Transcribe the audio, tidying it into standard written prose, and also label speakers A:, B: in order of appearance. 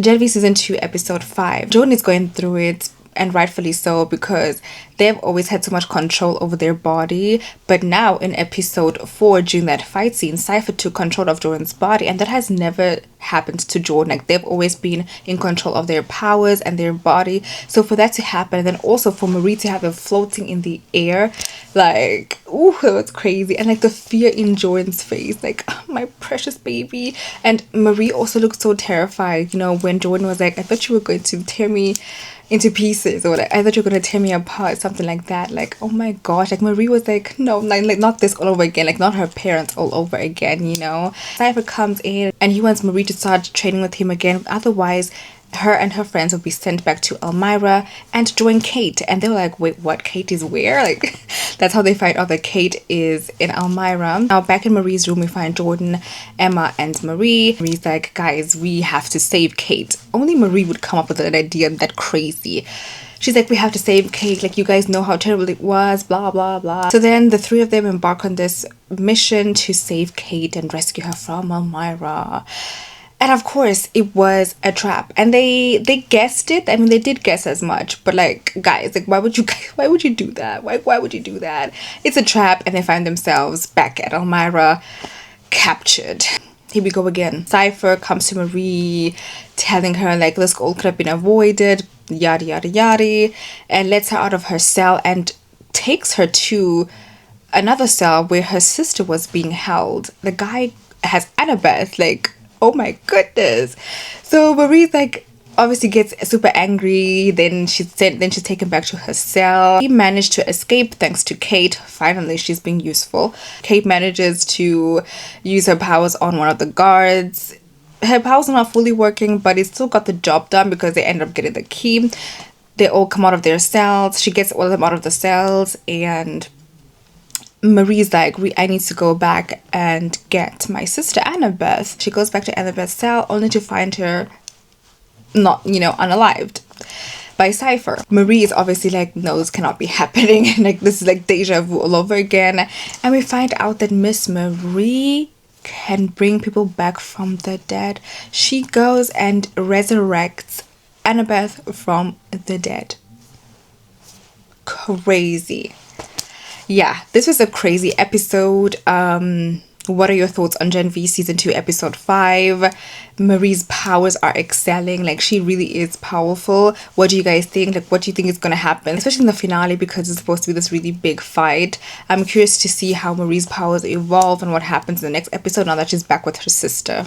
A: Gen V season 2 episode 5. Jordan is going through it, and rightfully so, because they've always had so much control over their body. But now in episode 4, during that fight scene, Cypher took control of Jordan's body, and that has never happened to Jordan. Like, they've always been in control of their powers and their body. So for that to happen, and then also for Marie to have them floating in the air, like, ooh, that was crazy. And like the fear in Jordan's face, like, oh, my precious baby. And Marie also looked so terrified, you know, when Jordan was like, I thought you were going to tear me into pieces, or like, I thought you were gonna tear me apart, something like that. Like, oh my gosh, like Marie was like, no, like not this all over again, like not her parents all over again, you know. Cypher comes in and he wants Marie to start training with him again, otherwise her and her friends will be sent back to Elmira and join Kate. And they were like, wait, what? Kate is where? Like, that's how they find out that Kate is in Elmira. Now back in Marie's room, we find Jordan, Emma, and Marie. Marie's like, guys, we have to save Kate. Only Marie would come up with an idea that crazy. She's like, we have to save Kate, like, you guys know how terrible it was, blah blah blah. So then the three of them embark on this mission to save Kate and rescue her from Elmira. And of course, it was a trap. And they guessed it. I mean, they did guess as much. But like, guys, like, why would you do that? Why would you do that? It's a trap. And they find themselves back at Elmira, captured. Here we go again. Cypher comes to Marie, telling her like this all could have been avoided, yada yada yada, and lets her out of her cell and takes her to another cell where her sister was being held. The guy has Annabeth, like, oh my goodness. So Marie's like, obviously gets super angry. Then she's taken back to her cell. He managed to escape thanks to Kate. Finally, she's being useful. Kate manages to use her powers on one of the guards. Her powers are not fully working, but it still got the job done because they end up getting the key. They all come out of their cells. She gets all of them out of the cells, and Marie's like, I need to go back and get my sister Annabeth. She goes back to Annabeth's cell only to find her not, you know, unalived by Cypher. Marie is obviously like, no, this cannot be happening. Like, this is like deja vu all over again. And we find out that Miss Marie can bring people back from the dead. She goes and resurrects Annabeth from the dead. Crazy. Yeah, this was a crazy episode. What are your thoughts on Gen V season 2 episode 5? Marie's powers are excelling. Like, she really is powerful. What do you guys think? Like, what do you think is going to happen, especially in the finale, because it's supposed to be this really big fight? I'm curious to see how Marie's powers evolve and what happens in the next episode now that she's back with her sister.